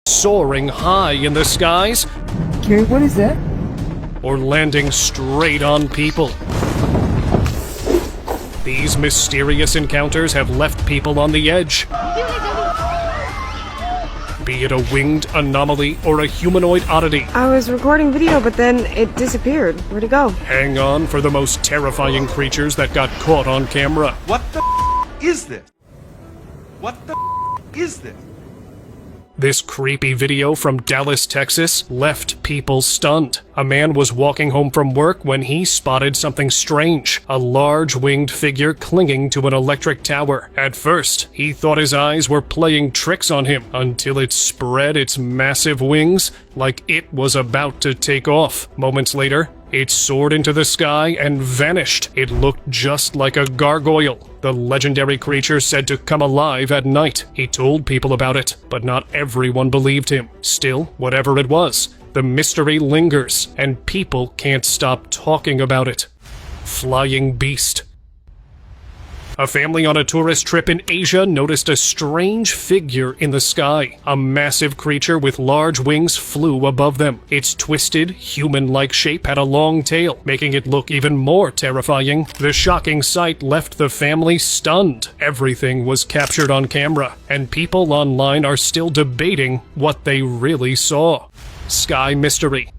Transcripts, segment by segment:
soaring high in the skies, Okay, what is that? or landing straight on people. These mysterious encounters have left people on the edge. Be it a winged anomaly or a humanoid oddity. I was recording video, but then it disappeared. Where'd it go? Hang on for the most terrifying creatures that got caught on camera. What the is this? What the is this? This creepy video from Dallas, Texas left people stunned. A man was walking home from work when he spotted something strange, a large winged figure clinging to an electric tower. At first, he thought his eyes were playing tricks on him until it spread its massive wings like it was about to take off. Moments later, it soared into the sky and vanished. It looked just like a gargoyle, the legendary creature said to come alive at night. He told people about it, but not everyone believed him. Still, whatever it was, the mystery lingers, and people can't stop talking about it. Flying beast. A family on a tourist trip in Asia noticed a strange figure in the sky. A massive creature with large wings flew above them. Its twisted, human-like shape had a long tail, making it look even more terrifying. The shocking sight left the family stunned. Everything was captured on camera, and people online are still debating what they really saw. Sky mystery.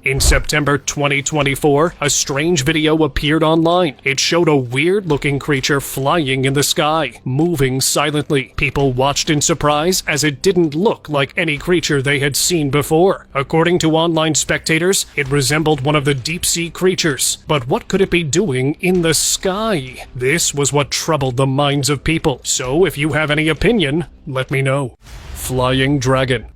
In September 2024, a strange video appeared online. It showed a weird-looking creature flying in the sky, moving silently. People watched in surprise as it didn't look like any creature they had seen before. According to online spectators, it resembled one of the deep-sea creatures. But what could it be doing in the sky? This was what troubled the minds of people. So if you have any opinion, let me know. Flying dragon.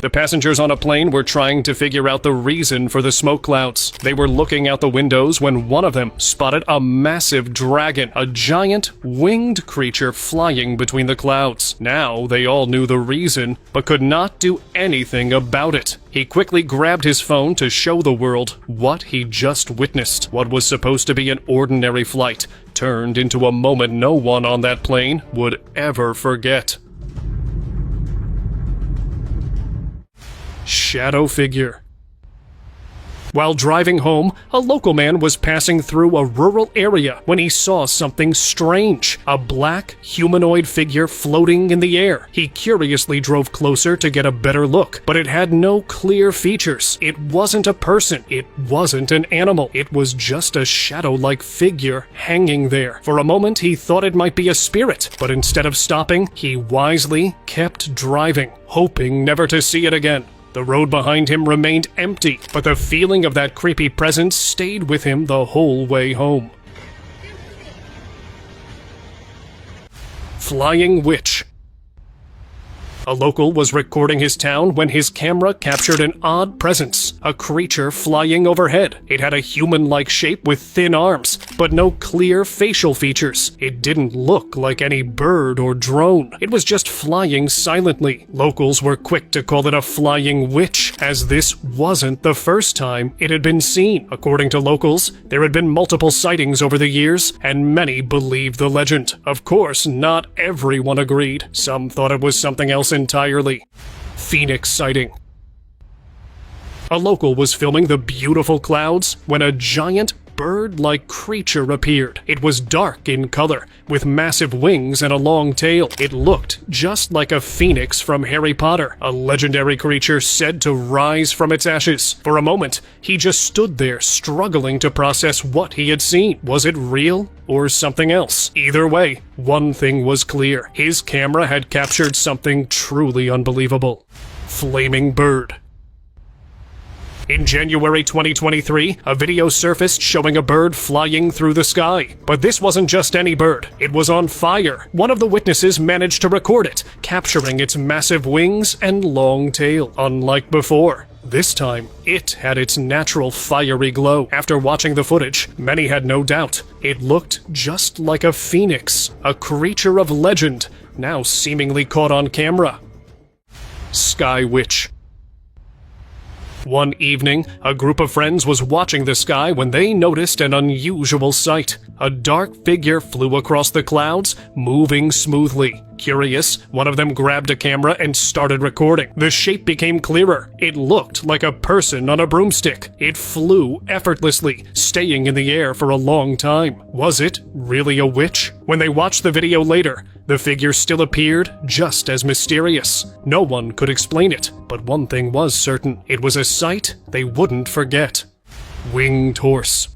The passengers on a plane were trying to figure out the reason for the smoke clouds. They were looking out the windows when one of them spotted a massive dragon, a giant winged creature flying between the clouds. Now they all knew the reason, but could not do anything about it. He quickly grabbed his phone to show the world what he just witnessed. What was supposed to be an ordinary flight turned into a moment no one on that plane would ever forget. Shadow figure. While driving home, a local man was passing through a rural area when he saw something strange. A black, humanoid figure floating in the air. He curiously drove closer to get a better look, but it had no clear features. It wasn't a person. It wasn't an animal. It was just a shadow-like figure hanging there. For a moment, he thought it might be a spirit, but instead of stopping, he wisely kept driving, hoping never to see it again. The road behind him remained empty, but the feeling of that creepy presence stayed with him the whole way home. Flying witch. A local was recording his town when his camera captured an odd presence, a creature flying overhead. It had a human-like shape with thin arms, but no clear facial features. It didn't look like any bird or drone. It was just flying silently. Locals were quick to call it a flying witch, as this wasn't the first time it had been seen. According to locals, there had been multiple sightings over the years, and many believed the legend. Of course, not everyone agreed. Some thought it was something else entirely. Phoenix sighting. A local was filming the beautiful clouds when a giant bird-like creature appeared. It was dark in color, with massive wings and a long tail. It looked just like a phoenix from Harry Potter, a legendary creature said to rise from its ashes. For a moment, he just stood there, struggling to process what he had seen. Was it real or something else? Either way, one thing was clear. His camera had captured something truly unbelievable. Flaming bird. In January 2023, a video surfaced showing a bird flying through the sky. But this wasn't just any bird. It was on fire. One of the witnesses managed to record it, capturing its massive wings and long tail. Unlike before, this time, it had its natural fiery glow. After watching the footage, many had no doubt. It looked just like a phoenix, a creature of legend, now seemingly caught on camera. Sky Witch. One evening, a group of friends was watching the sky when they noticed an unusual sight. A dark figure flew across the clouds, moving smoothly. Curious, one of them grabbed a camera and started recording. The shape became clearer. It looked like a person on a broomstick. It flew effortlessly, staying in the air for a long time. Was it really a witch? When they watched the video later, the figure still appeared just as mysterious. No one could explain it, but one thing was certain. It was a sight they wouldn't forget. Winged horse.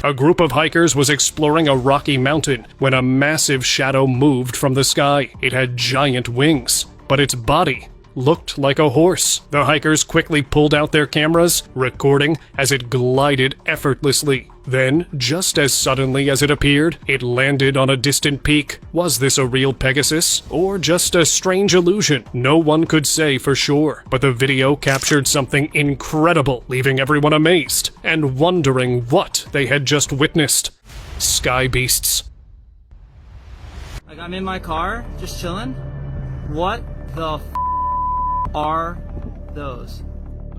A group of hikers was exploring a rocky mountain when a massive shadow moved from the sky. It had giant wings, but its body looked like a horse. The hikers quickly pulled out their cameras, recording as it glided effortlessly. Then, just as suddenly as it appeared, it landed on a distant peak. Was this a real Pegasus, or just a strange illusion? No one could say for sure, but the video captured something incredible, leaving everyone amazed and wondering what they had just witnessed. Sky beasts. Like, I'm in my car, just chilling. What the are those?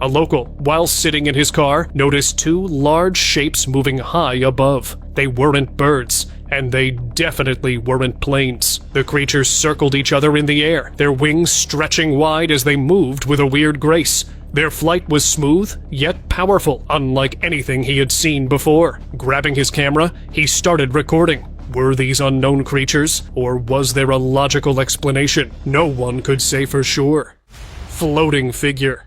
A local, while sitting in his car, noticed two large shapes moving high above. They weren't birds, and they definitely weren't planes. The creatures circled each other in the air, their wings stretching wide as they moved with a weird grace. Their flight was smooth, yet powerful, unlike anything he had seen before. Grabbing his camera, he started recording. Were these unknown creatures, or was there a logical explanation? No one could say for sure. Floating figure.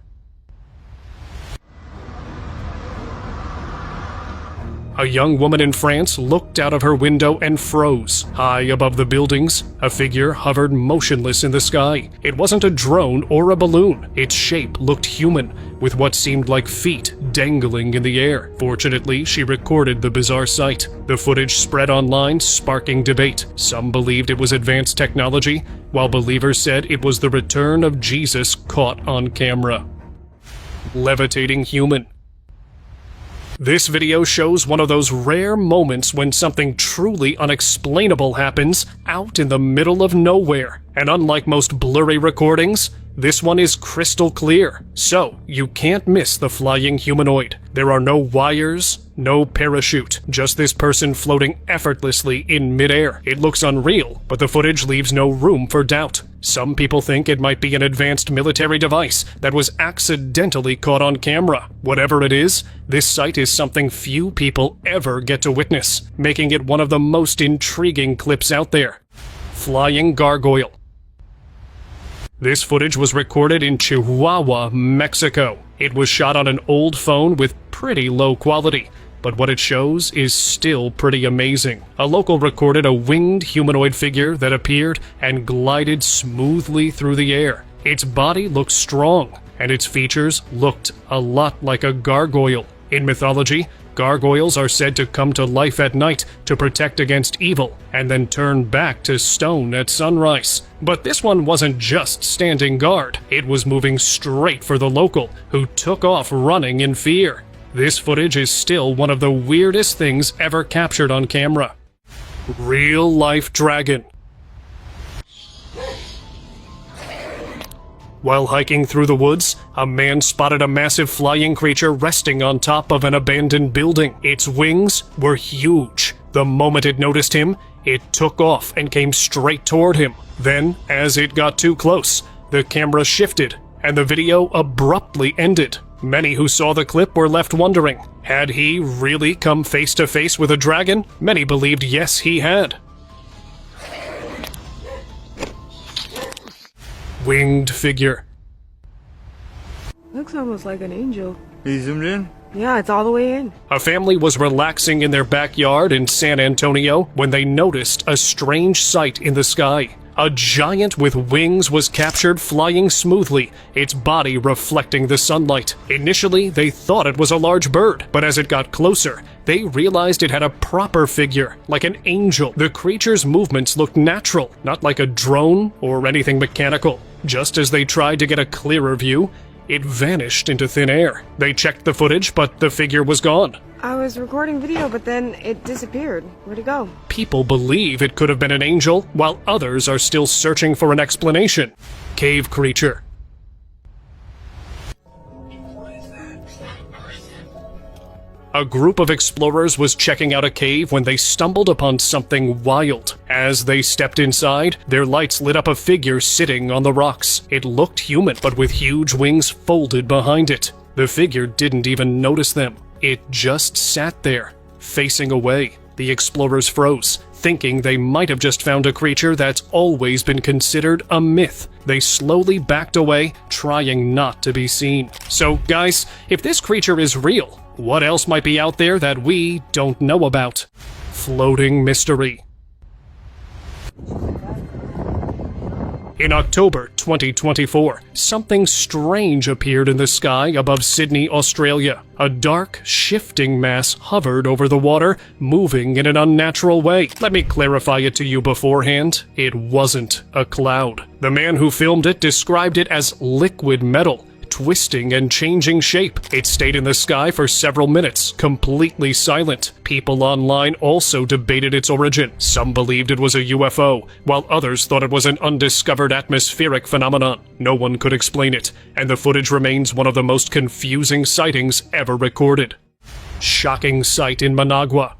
A young woman in France looked out of her window and froze. High above the buildings, a figure hovered motionless in the sky. It wasn't a drone or a balloon. Its shape looked human, with what seemed like feet dangling in the air. Fortunately, she recorded the bizarre sight. The footage spread online, sparking debate. Some believed it was advanced technology, while believers said it was the return of Jesus caught on camera. Levitating human. This video shows one of those rare moments when something truly unexplainable happens out in the middle of nowhere. And unlike most blurry recordings, this one is crystal clear. So, you can't miss the flying humanoid. There are no wires, no parachute, just this person floating effortlessly in midair. It looks unreal, but the footage leaves no room for doubt. Some people think it might be an advanced military device that was accidentally caught on camera. Whatever it is, this sight is something few people ever get to witness, making it one of the most intriguing clips out there. Flying gargoyle. This footage was recorded in Chihuahua, Mexico. It was shot on an old phone with pretty low quality, but what it shows is still pretty amazing. A local recorded a winged humanoid figure that appeared and glided smoothly through the air. Its body looked strong, and its features looked a lot like a gargoyle. In mythology, gargoyles are said to come to life at night to protect against evil, and then turn back to stone at sunrise. But this one wasn't just standing guard, it was moving straight for the local, who took off running in fear. This footage is still one of the weirdest things ever captured on camera. Real-life dragon. While hiking through the woods, a man spotted a massive flying creature resting on top of an abandoned building. Its wings were huge. The moment it noticed him, it took off and came straight toward him. Then, as it got too close, the camera shifted, and the video abruptly ended. Many who saw the clip were left wondering, had he really come face to face with a dragon? Many believed yes, he had. Winged figure. Looks almost like an angel. You zoomed in? Yeah, it's all the way in. A family was relaxing in their backyard in San Antonio when they noticed a strange sight in the sky. A giant with wings was captured flying smoothly, its body reflecting the sunlight. Initially, they thought it was a large bird, but as it got closer, they realized it had a proper figure, like an angel. The creature's movements looked natural, not like a drone or anything mechanical. Just as they tried to get a clearer view, it vanished into thin air. They checked the footage, but the figure was gone. I was recording video, but then it disappeared. Where'd it go? People believe it could have been an angel, while others are still searching for an explanation. Cave creature. A group of explorers was checking out a cave when they stumbled upon something wild. As they stepped inside, their lights lit up a figure sitting on the rocks. It looked human, but with huge wings folded behind it. The figure didn't even notice them. It just sat there, facing away. The explorers froze, thinking they might have just found a creature that's always been considered a myth. They slowly backed away, trying not to be seen. So, guys, if this creature is real, what else might be out there that we don't know about? Floating mystery. In October 2024, something strange appeared in the sky above Sydney, Australia. A dark, shifting mass hovered over the water, moving in an unnatural way. Let me clarify it to you beforehand. It wasn't a cloud. The man who filmed it described it as liquid metal, twisting and changing shape. It stayed in the sky for several minutes, completely silent. People online also debated its origin. Some believed it was a UFO, while others thought it was an undiscovered atmospheric phenomenon. No one could explain it, and the footage remains one of the most confusing sightings ever recorded. Shocking sight in Managua.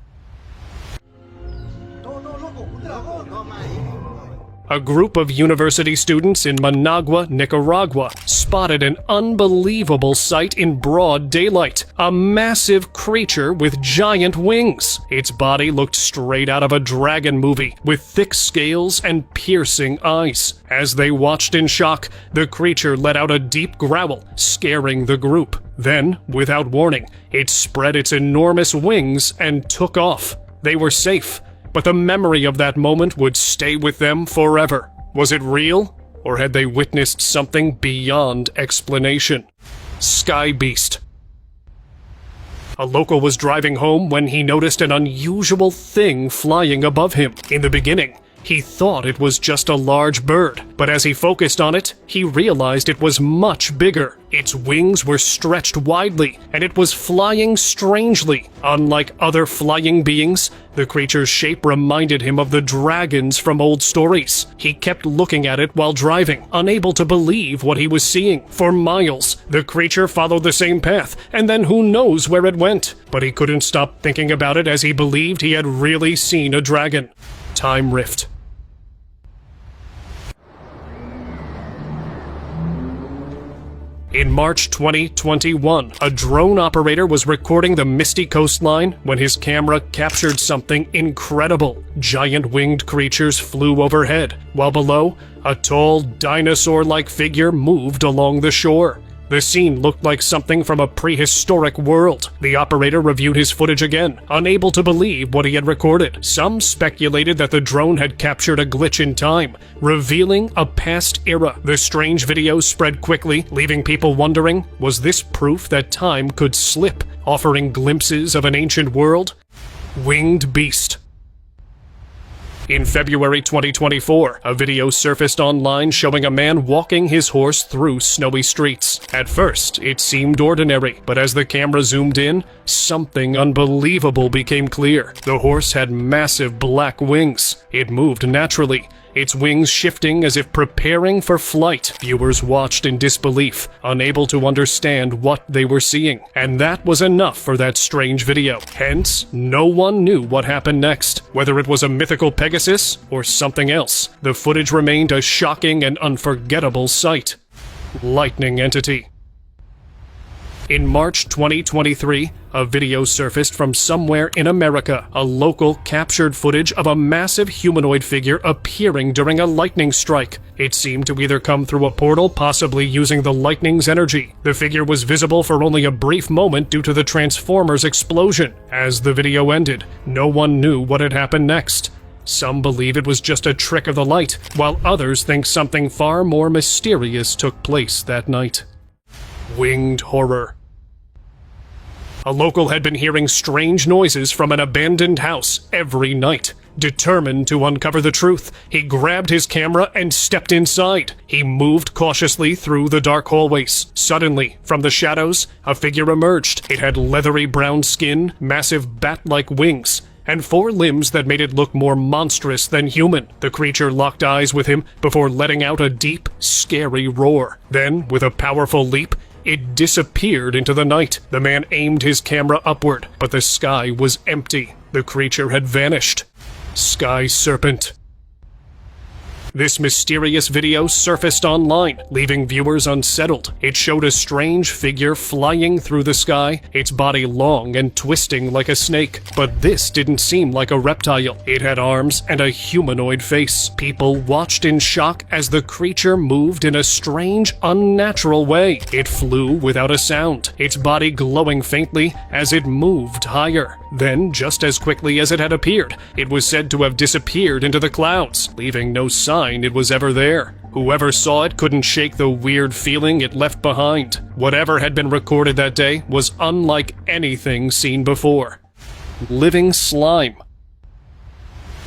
A group of university students in Managua, Nicaragua, spotted an unbelievable sight in broad daylight. A massive creature with giant wings. Its body looked straight out of a dragon movie, with thick scales and piercing eyes. As they watched in shock, the creature let out a deep growl, scaring the group. Then, without warning, it spread its enormous wings and took off. They were safe, but the memory of that moment would stay with them forever. Was it real, or had they witnessed something beyond explanation? Sky Beast. A local was driving home when he noticed an unusual thing flying above him. In the beginning, he thought it was just a large bird, but as he focused on it, he realized it was much bigger. Its wings were stretched widely, and it was flying strangely. Unlike other flying beings, the creature's shape reminded him of the dragons from old stories. He kept looking at it while driving, unable to believe what he was seeing. For miles, the creature followed the same path, and then who knows where it went. But he couldn't stop thinking about it as he believed he had really seen a dragon. Time Rift. In March 2021, a drone operator was recording the misty coastline when his camera captured something incredible. Giant winged creatures flew overhead, while below, a tall, dinosaur-like figure moved along the shore. The scene looked like something from a prehistoric world. The operator reviewed his footage again, unable to believe what he had recorded. Some speculated that the drone had captured a glitch in time, revealing a past era. The strange video spread quickly, leaving people wondering, was this proof that time could slip, offering glimpses of an ancient world? Winged Beast. In February 2024, a video surfaced online showing a man walking his horse through snowy streets. At first, it seemed ordinary, but as the camera zoomed in, something unbelievable became clear. The horse had massive black wings. It moved naturally, its wings shifting as if preparing for flight. Viewers watched in disbelief, unable to understand what they were seeing. And that was enough for that strange video. Hence, no one knew what happened next, whether it was a mythical Pegasus or something else. The footage remained a shocking and unforgettable sight. Lightning Entity. In March 2023, a video surfaced from somewhere in America. A local captured footage of a massive humanoid figure appearing during a lightning strike. It seemed to either come through a portal, possibly using the lightning's energy. The figure was visible for only a brief moment due to the Transformers explosion. As the video ended, no one knew what had happened next. Some believe it was just a trick of the light, while others think something far more mysterious took place that night. Winged Horror. A local had been hearing strange noises from an abandoned house every night. Determined to uncover the truth, he grabbed his camera and stepped inside. He moved cautiously through the dark hallways. Suddenly, from the shadows, a figure emerged. It had leathery brown skin, massive bat-like wings, and 4 limbs that made it look more monstrous than human. The creature locked eyes with him before letting out a deep, scary roar. Then, with a powerful leap, It disappeared into the night. The man aimed his camera upward, but the sky was empty. The creature had vanished. Sky serpent. This mysterious video surfaced online, leaving viewers unsettled. It showed a strange figure flying through the sky, its body long and twisting like a snake. But this didn't seem like a reptile. It had arms and a humanoid face. People watched in shock as the creature moved in a strange, unnatural way. It flew without a sound, its body glowing faintly as it moved higher. Then, just as quickly as it had appeared, it was said to have disappeared into the clouds, leaving no sign it was ever there. Whoever saw it couldn't shake the weird feeling it left behind. Whatever had been recorded that day was unlike anything seen before. Living slime.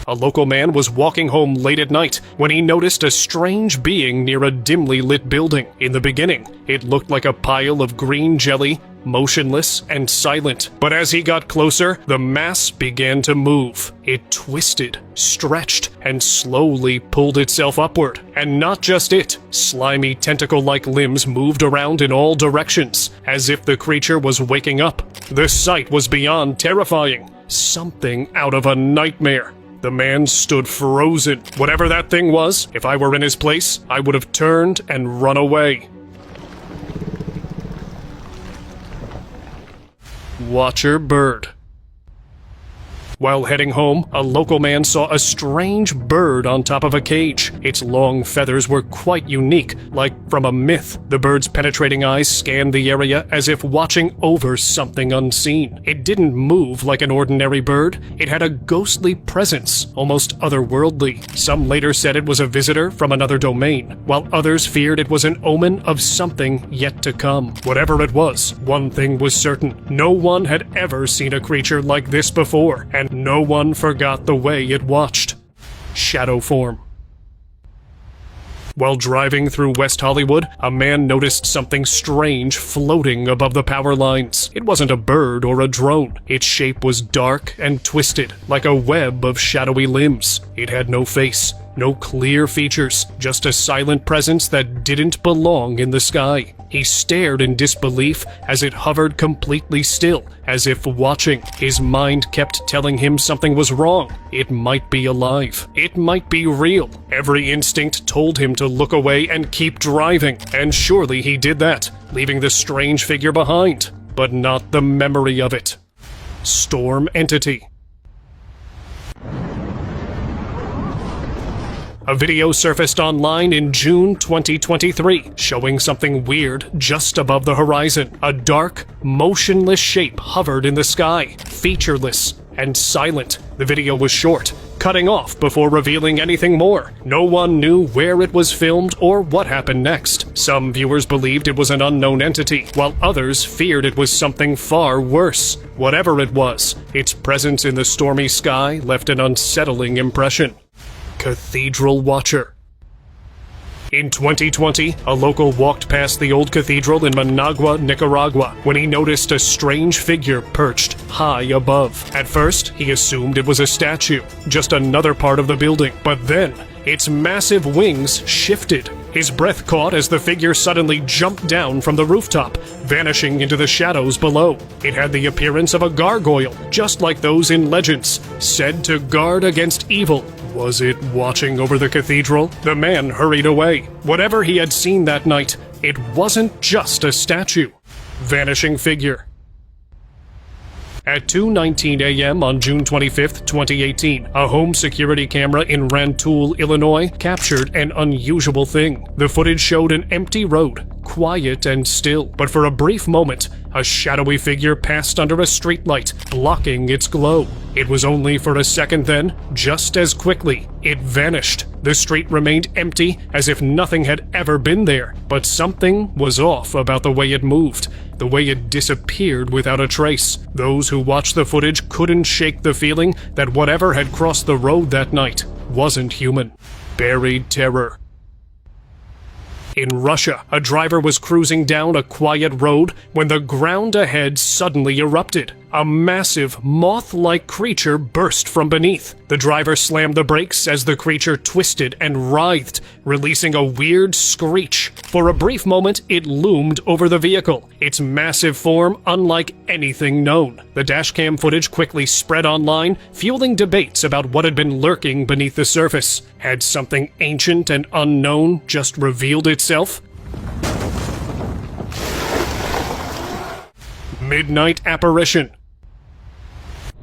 A local man was walking home late at night when he noticed a strange being near a dimly lit building. In the beginning, it looked like a pile of green jelly, motionless and silent. But as he got closer, the mass began to move. It twisted, stretched, and slowly pulled itself upward. And not just it. Slimy tentacle-like limbs moved around in all directions, as if the creature was waking up. The sight was beyond terrifying. Something out of a nightmare. The man stood frozen. Whatever that thing was, if I were in his place, I would have turned and run away. Watcher bird. While heading home, a local man saw a strange bird on top of a cage. Its long feathers were quite unique, like from a myth. The bird's penetrating eyes scanned the area as if watching over something unseen. It didn't move like an ordinary bird. It had a ghostly presence, almost otherworldly. Some later said it was a visitor from another domain, while others feared it was an omen of something yet to come. Whatever it was, one thing was certain. No one had ever seen a creature like this before, and no one forgot the way it watched. Shadow form. While driving through West Hollywood, a man noticed something strange floating above the power lines. It wasn't a bird or a drone. Its shape was dark and twisted, like a web of shadowy limbs. It had no face, no clear features, just a silent presence that didn't belong in the sky. He stared in disbelief as it hovered completely still, as if watching. His mind kept telling him something was wrong. It might be alive. It might be real. Every instinct told him to look away and keep driving, and surely he did that, leaving the strange figure behind, but not the memory of it. Storm entity. A video surfaced online in June 2023, showing something weird just above the horizon. A dark, motionless shape hovered in the sky, featureless and silent. The video was short, cutting off before revealing anything more. No one knew where it was filmed or what happened next. Some viewers believed it was an unknown entity, while others feared it was something far worse. Whatever it was, its presence in the stormy sky left an unsettling impression. Cathedral Watcher. In 2020, a local walked past the old cathedral in Managua, Nicaragua, when he noticed a strange figure perched high above. At first, he assumed it was a statue, just another part of the building, but then its massive wings shifted. His breath caught as the figure suddenly jumped down from the rooftop, vanishing into the shadows below. It had the appearance of a gargoyle, just like those in legends, said to guard against evil. Was it watching over the cathedral? The man hurried away. Whatever he had seen that night, it wasn't just a statue. Vanishing figure. At 2:19 a.m. on June 25, 2018, a home security camera in Rantoul, Illinois, captured an unusual thing. The footage showed an empty road, quiet and still, but for a brief moment, a shadowy figure passed under a streetlight, blocking its glow. It was only for a second then, just as quickly, it vanished. The street remained empty, as if nothing had ever been there, but something was off about the way it moved, the way it disappeared without a trace. Those who watched the footage couldn't shake the feeling that whatever had crossed the road that night wasn't human. Buried terror. In Russia, a driver was cruising down a quiet road when the ground ahead suddenly erupted. A massive, moth-like creature burst from beneath. The driver slammed the brakes as the creature twisted and writhed, releasing a weird screech. For a brief moment, it loomed over the vehicle, its massive form unlike anything known. The dashcam footage quickly spread online, fueling debates about what had been lurking beneath the surface. Had something ancient and unknown just revealed itself? Midnight apparition.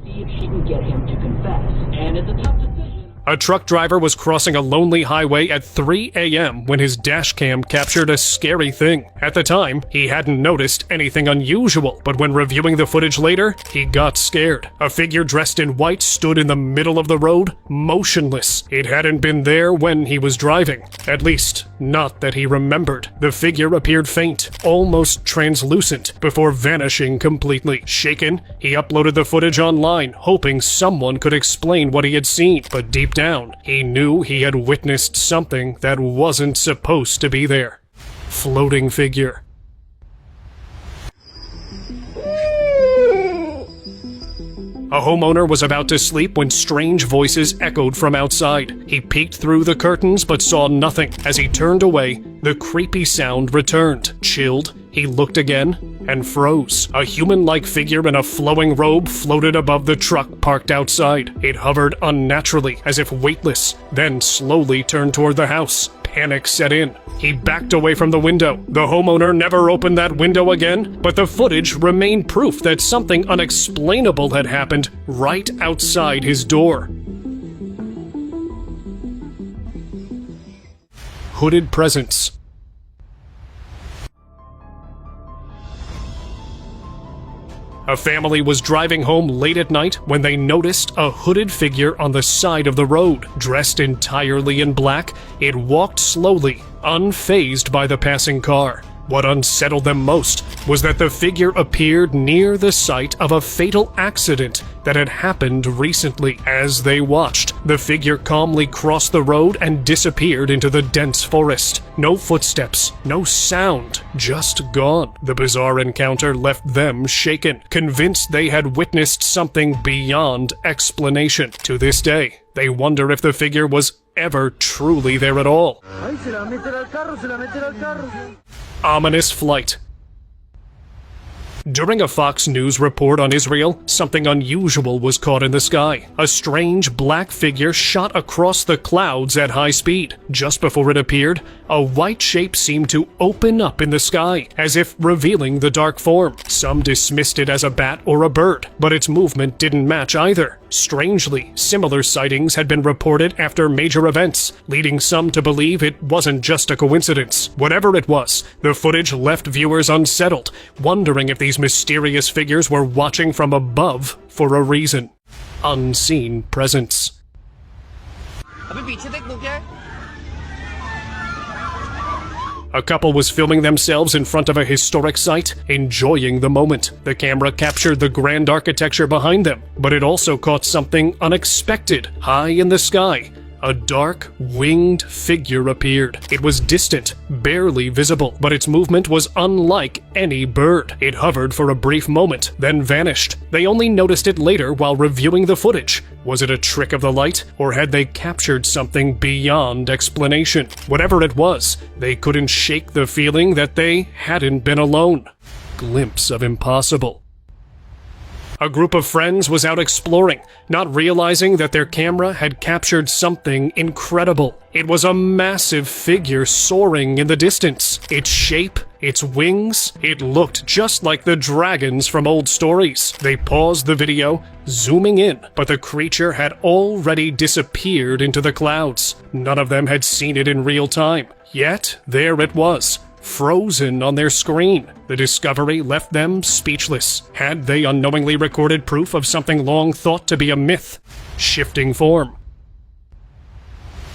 See if she can get him to confess. And it's a tough decision. A truck driver was crossing a lonely highway at 3 a.m. when his dashcam captured a scary thing. At the time, he hadn't noticed anything unusual, but when reviewing the footage later, he got scared. A figure dressed in white stood in the middle of the road, motionless. It hadn't been there when he was driving. At least, not that he remembered. The figure appeared faint, almost translucent, before vanishing completely. Shaken, he uploaded the footage online, hoping someone could explain what he had seen, but deep down, he knew he had witnessed something that wasn't supposed to be there. Floating figure. A homeowner was about to sleep when strange voices echoed from outside. He peeked through the curtains but saw nothing. As he turned away, the creepy sound returned. Chilled, he looked again and froze. A human-like figure in a flowing robe floated above the truck parked outside. It hovered unnaturally, as if weightless, then slowly turned toward the house. Panic set in. He backed away from the window. The homeowner never opened that window again, but the footage remained proof that something unexplainable had happened right outside his door. Hooded presence. A family was driving home late at night when they noticed a hooded figure on the side of the road. Dressed entirely in black, it walked slowly, unfazed by the passing car. What unsettled them most was that the figure appeared near the site of a fatal accident that had happened recently. As they watched, the figure calmly crossed the road and disappeared into the dense forest. No footsteps, no sound, just gone. The bizarre encounter left them shaken, convinced they had witnessed something beyond explanation. To this day, they wonder if the figure was ever truly there at all. Ominous flight. During a Fox News report on Israel, something unusual was caught in the sky. A strange black figure shot across the clouds at high speed. Just before it appeared, a white shape seemed to open up in the sky, as if revealing the dark form. Some dismissed it as a bat or a bird, but its movement didn't match either. Strangely, similar sightings had been reported after major events, leading some to believe it wasn't just a coincidence. Whatever it was, the footage left viewers unsettled, wondering if these mysterious figures were watching from above for a reason. Unseen presence. A couple was filming themselves in front of a historic site, enjoying the moment. The camera captured the grand architecture behind them, but it also caught something unexpected. High in the sky, a dark, winged figure appeared. It was distant, barely visible, but its movement was unlike any bird. It hovered for a brief moment, then vanished. They only noticed it later while reviewing the footage. Was it a trick of the light, or had they captured something beyond explanation? Whatever it was, they couldn't shake the feeling that they hadn't been alone. Glimpse of impossible. A group of friends was out exploring, not realizing that their camera had captured something incredible. It was a massive figure soaring in the distance. Its shape, its wings, it looked just like the dragons from old stories. They paused the video, zooming in, but the creature had already disappeared into the clouds. None of them had seen it in real time. Yet, there it was, frozen on their screen. The discovery left them speechless. Had they unknowingly recorded proof of something long thought to be a myth? Shifting form.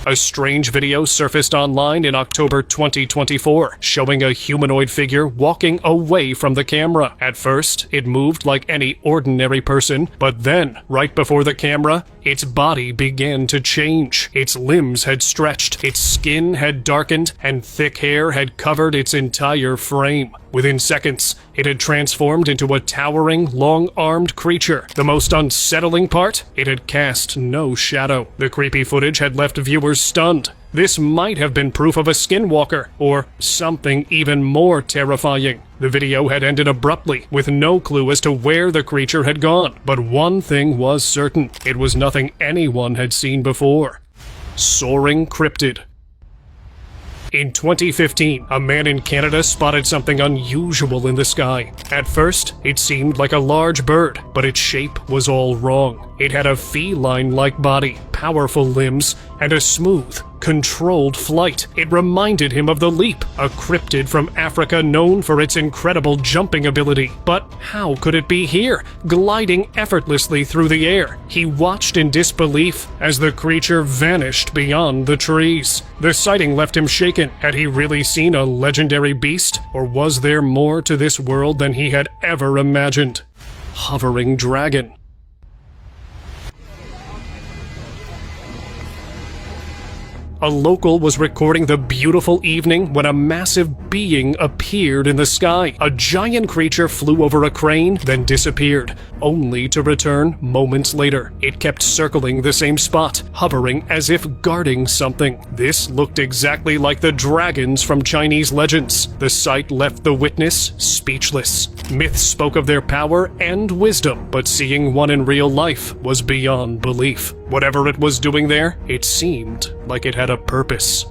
A strange video surfaced online in October 2024, showing a humanoid figure walking away from the camera. At first, it moved like any ordinary person, but then, right before the camera, its body began to change. Its limbs had stretched, its skin had darkened, and thick hair had covered its entire frame. Within seconds, it had transformed into a towering, long-armed creature. The most unsettling part? It had cast no shadow. The creepy footage had left viewers stunned. This might have been proof of a skinwalker, or something even more terrifying. The video had ended abruptly, with no clue as to where the creature had gone. But one thing was certain. It was nothing anyone had seen before. Soaring cryptid. In 2015, a man in Canada spotted something unusual in the sky. At first, it seemed like a large bird, but its shape was all wrong. It had a feline-like body, powerful limbs, and a smooth, controlled flight. It reminded him of the Leap, a cryptid from Africa known for its incredible jumping ability. But how could it be here, gliding effortlessly through the air? He watched in disbelief as the creature vanished beyond the trees. The sighting left him shaken. Had he really seen a legendary beast, or was there more to this world than he had ever imagined? Hovering dragon. A local was recording the beautiful evening when a massive being appeared in the sky. A giant creature flew over a crane, then disappeared, only to return moments later. It kept circling the same spot, hovering as if guarding something. This looked exactly like the dragons from Chinese legends. The sight left the witness speechless. Myths spoke of their power and wisdom, but seeing one in real life was beyond belief. Whatever it was doing there, it seemed like it had a purpose.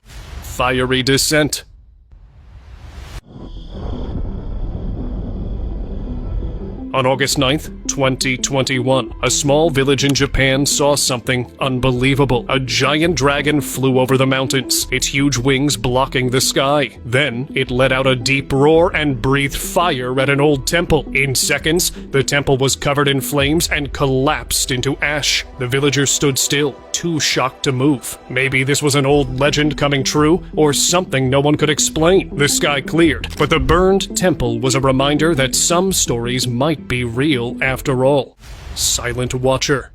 Fiery descent. On August 9th, 2021, a small village in Japan saw something unbelievable. A giant dragon flew over the mountains, its huge wings blocking the sky. Then, it let out a deep roar and breathed fire at an old temple. In seconds, the temple was covered in flames and collapsed into ash. The villagers stood still, too shocked to move. Maybe this was an old legend coming true, or something no one could explain. The sky cleared, but the burned temple was a reminder that some stories might be real after all. Silent Watcher.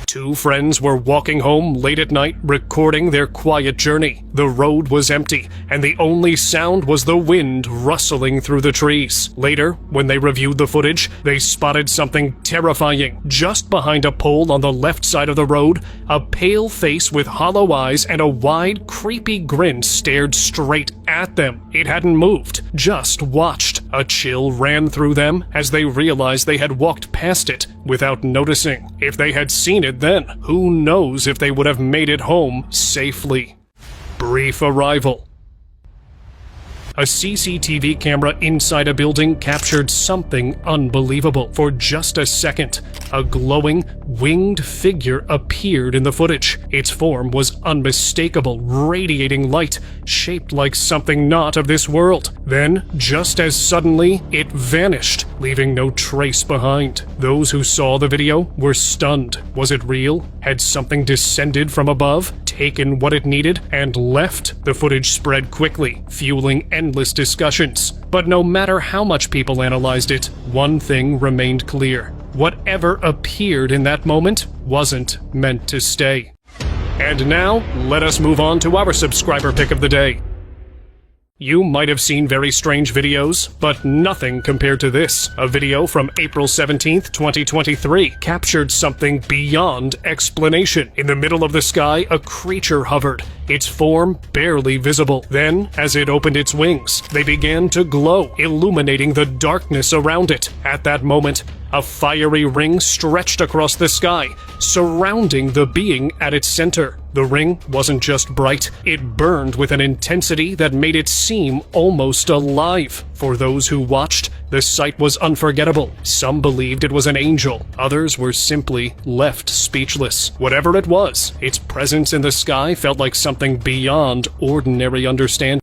Two friends were walking home late at night, recording their quiet journey. The road was empty, and the only sound was the wind rustling through the trees. Later, when they reviewed the footage, they spotted something terrifying. Just behind a pole on the left side of the road, a pale face with hollow eyes and a wide, creepy grin stared straight at them. It hadn't moved, just watched. A chill ran through them as they realized they had walked past it without noticing. If they had seen it then, who knows if they would have made it home safely. Brief arrival. A CCTV camera inside a building captured something unbelievable. For just a second, a glowing, winged figure appeared in the footage. Its form was unmistakable, radiating light, shaped like something not of this world. Then, just as suddenly, it vanished, leaving no trace behind. Those who saw the video were stunned. Was it real? Had something descended from above, taken what it needed, and left? The footage spread quickly, fueling endless discussions. But no matter how much people analyzed it, one thing remained clear. Whatever appeared in that moment wasn't meant to stay. And now, let us move on to our subscriber pick of the day. You might have seen very strange videos, but nothing compared to this. A video from April 17th, 2023 captured something beyond explanation. In the middle of the sky, a creature hovered, its form barely visible. Then, as it opened its wings, they began to glow, illuminating the darkness around it. At that moment, a fiery ring stretched across the sky, surrounding the being at its center. The ring wasn't just bright, it burned with an intensity that made it seem almost alive. For those who watched, the sight was unforgettable. Some believed it was an angel, others were simply left speechless. Whatever it was, its presence in the sky felt like something beyond ordinary understanding.